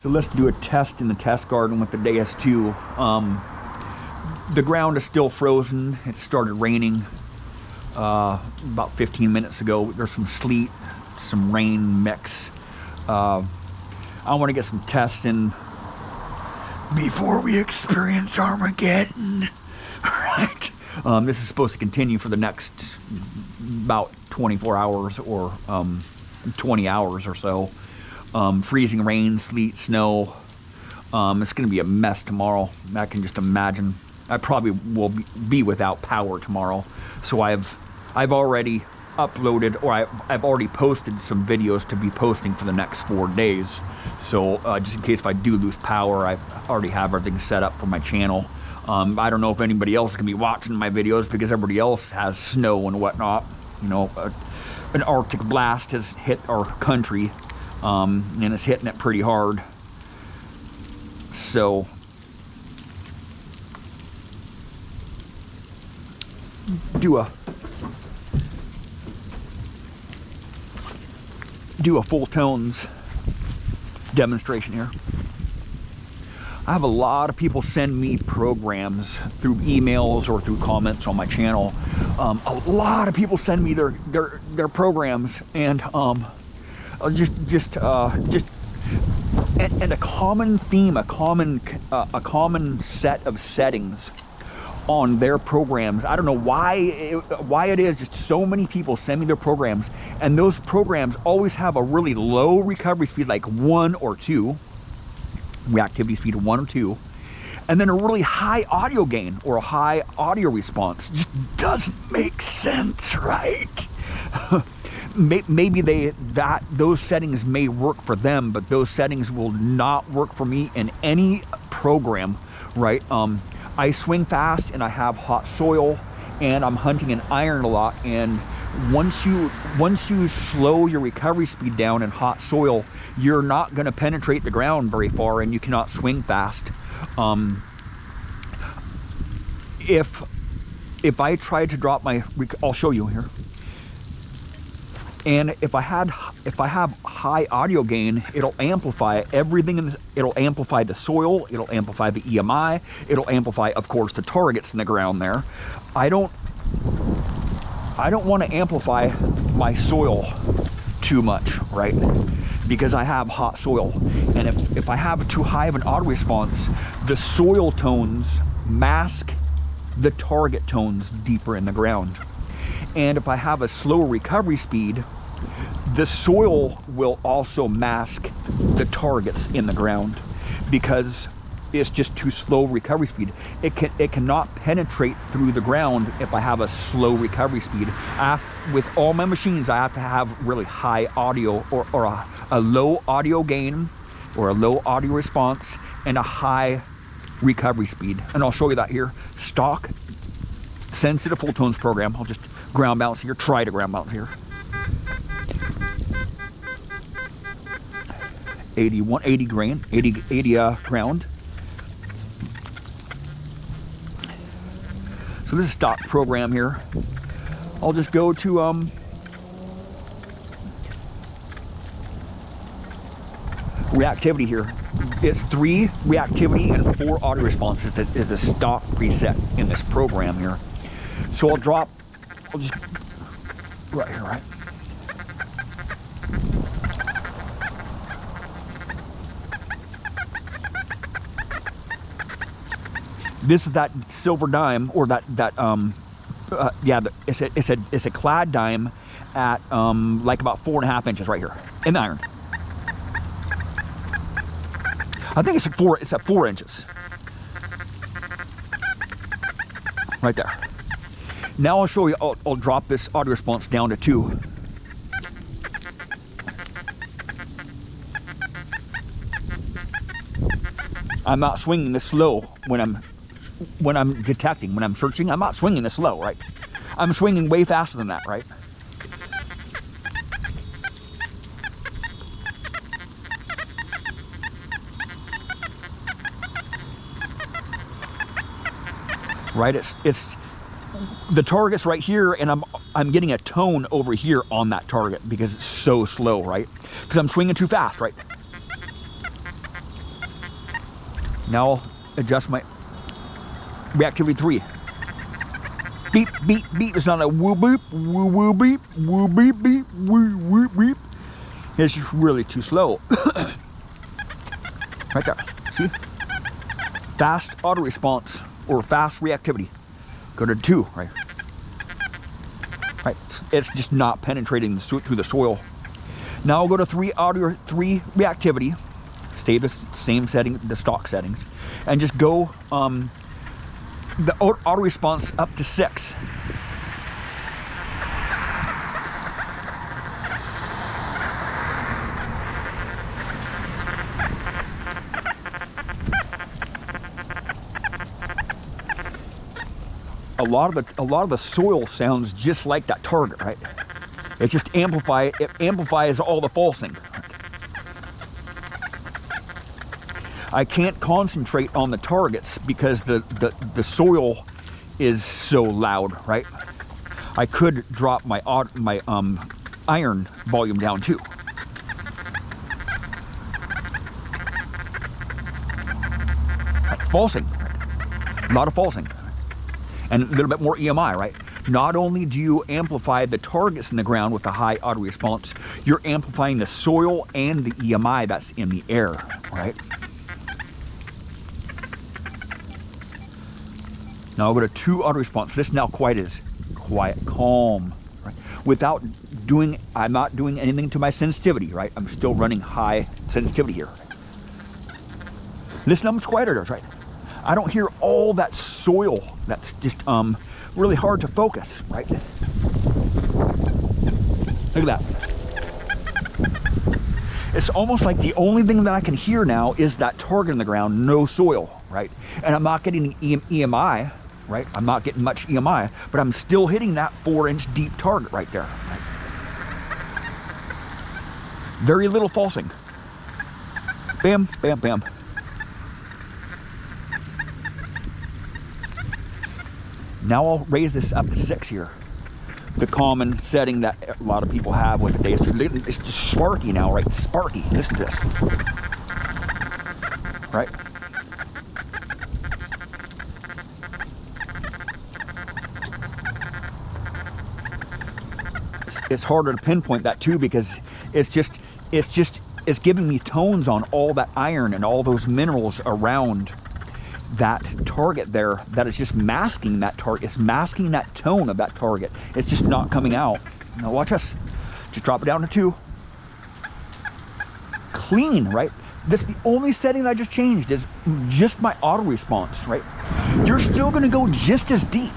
So let's do a test in the test garden with the Deus II. The ground is still frozen. It started raining about 15 minutes ago. There's some sleet, some rain mix. I want to get some tests in before we experience Armageddon. Right. This is supposed to continue for the next about 24 hours or 20 hours or so. Freezing rain, sleet, snow. It's going to be a mess tomorrow. I can just imagine. I probably will be without power tomorrow. So I've already uploaded, or I've already posted some videos to be posting for the next 4 days. So just in case if I do lose power, I already have everything set up for my channel. I don't know if anybody else is going to be watching my videos because everybody else has snow and whatnot. You know, an Arctic blast has hit our country. And it's hitting it pretty hard. So do a full tones demonstration here. I have a lot of people send me programs through emails or through comments on my channel. A lot of people send me their programs, and and a common theme, a common set of settings on their programs. I don't know why it is. Just so many people send me their programs, and those programs always have a really low recovery speed, like 1 or 2, reactivity speed of 1 or 2, and then a really high audio gain or a high audio response. Just doesn't make sense, right? Maybe those settings may work for them, but those settings will not work for me in any program, right? I swing fast and I have hot soil, and I'm hunting in iron a lot. And once you slow your recovery speed down in hot soil, you're not going to penetrate the ground very far, and you cannot swing fast. If I tried to drop my, I'll show you here. And if I have high audio gain, it'll amplify everything. It'll amplify the soil. It'll amplify the EMI. It'll amplify, of course, the targets in the ground there. I don't want to amplify my soil too much, right? Because I have hot soil, and if I have too high of an audio response, the soil tones mask the target tones deeper in the ground. And if I have a slow recovery speed, the soil will also mask the targets in the ground because it's just too slow recovery speed. It cannot penetrate through the ground if I have a slow recovery speed. With all my machines, I have to have really high audio or a low audio gain or a low audio response and a high recovery speed. And I'll show you that here. Stock sensitive full tones program. I'll just ground balance here, try to ground balance here. 80 grain, 80 ground. So this is stock program here. I'll just go to reactivity here. It's 3 reactivity and 4 auto responses that is a stock preset in this program here. So I'll just right here, right? This is that silver dime, or it's a clad dime at like about 4.5 inches right here in the iron. I think it's at 4 inches right there. Now I'll show you. I'll drop this audio response down to 2. I'm not swinging this slow when I'm detecting, when I'm searching. I'm not swinging this slow, right? I'm swinging way faster than that, right? Right, it's the target's right here, and I'm getting a tone over here on that target because it's so slow, right? Because I'm swinging too fast, right? Now I'll adjust my reactivity 3. Beep, beep, beep. It's not a woo beep, woo woo beep, woo beep beep, woo woo beep. It's just really too slow. Right there. See? Fast auto response or fast reactivity. Go to 2, right? Right. It's just not penetrating through the soil. Now I'll go to 3 reactivity. Stay the same setting, the stock settings, and just go the auto response up to 6. A lot of the soil sounds just like that target, right? It just amplifies all the falsing. I can't concentrate on the targets because the soil is so loud, right? I could drop my iron volume down too. Falsing, a lot of falsing, and a little bit more EMI, right? Not only do you amplify the targets in the ground with a high auto response, you're amplifying the soil and the EMI that's in the air, right? Now I'll go to 2 auto response. This now is quiet, calm, right? Without doing, I'm not doing anything to my sensitivity, right? I'm still running high sensitivity here. Listen how much quieter it is, right? I don't hear all that soil that's just really hard to focus, right? Look at that. It's almost like the only thing that I can hear now is that target in the ground, no soil, right? And I'm not getting EMI, right? I'm not getting much EMI, but I'm still hitting that 4-inch deep target right there. Right? Very little falsing. Bam, bam, bam. Now I'll raise this up to 6 here. The common setting that a lot of people have with the Deus II. It's just sparky now, right? Sparky. Listen to this. Right? It's harder to pinpoint that too because it's giving me tones on all that iron and all those minerals around that target there that is just masking that target. It's masking that tone of that target. It's just not coming out. Now watch us. Just drop it down to 2. Clean, right? This the only setting that I just changed is just my auto response, right? You're still gonna go just as deep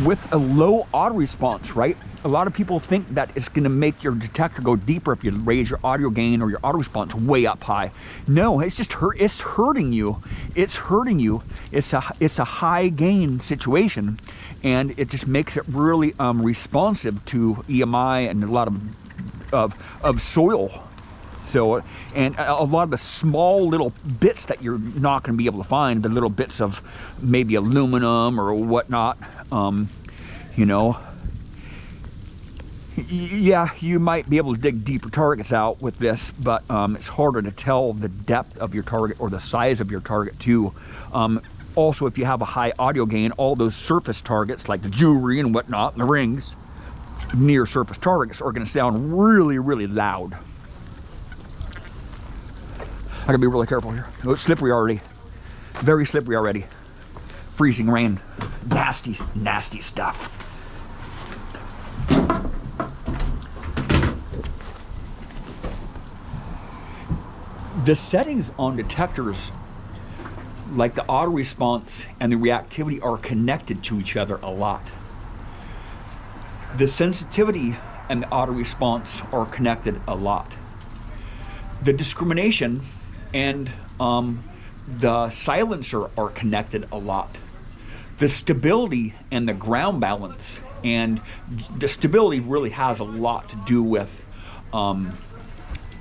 with a low auto response, right? A lot of people think that it's going to make your detector go deeper if you raise your audio gain or your auto response way up high. No, it's just it's hurting you. It's hurting you. It's a high gain situation, and it just makes it really responsive to EMI and a lot of soil. So, and a lot of the small little bits that you're not going to be able to find, the little bits of maybe aluminum or whatnot, you know. Yeah, you might be able to dig deeper targets out with this, but it's harder to tell the depth of your target or the size of your target too. Also, if you have a high audio gain, all those surface targets like the jewelry and whatnot, and the rings, near surface targets are going to sound really, really loud. I gotta be really careful here. Oh, it's slippery already. Very slippery already. Freezing rain. Nasty, nasty stuff. The settings on detectors, like the auto response and the reactivity, are connected to each other a lot. The sensitivity and the auto response are connected a lot. The discrimination and the silencer are connected a lot. The stability and the ground balance, and the stability really has a lot to do with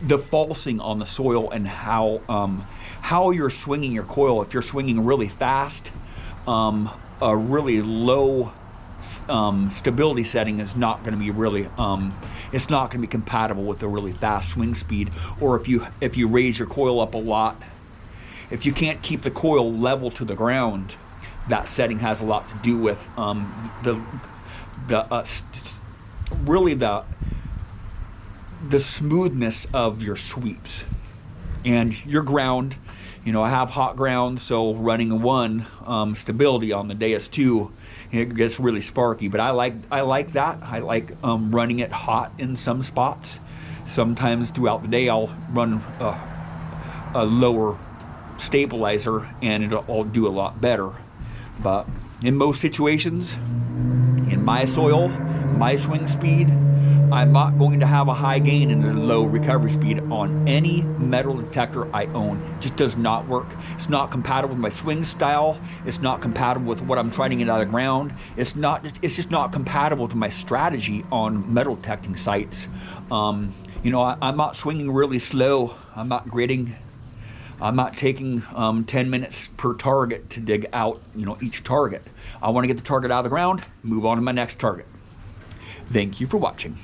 the falsing on the soil and how you're swinging your coil. If you're swinging really fast, a really low stability setting is not going to be really it's not going to be compatible with a really fast swing speed. Or if you raise your coil up a lot If you can't keep the coil level to the ground, that setting has a lot to do with really the smoothness of your sweeps and your ground. You know, I have hot ground, so running a 1 stability on the Deus II, it gets really sparky. But I like that. I like running it hot in some spots. Sometimes throughout the day, I'll run a lower stabilizer, and it'll do a lot better. But in most situations, in my soil, my swing speed, I'm not going to have a high gain and a low recovery speed on any metal detector I own. It just does not work. It's not compatible with my swing style. It's not compatible with what I'm trying to get out of the ground. It's just not compatible to my strategy on metal detecting sites. You know, I'm not swinging really slow. I'm not gridding. I'm not taking 10 minutes per target to dig out, you know, each target. I want to get the target out of the ground, move on to my next target. Thank you for watching.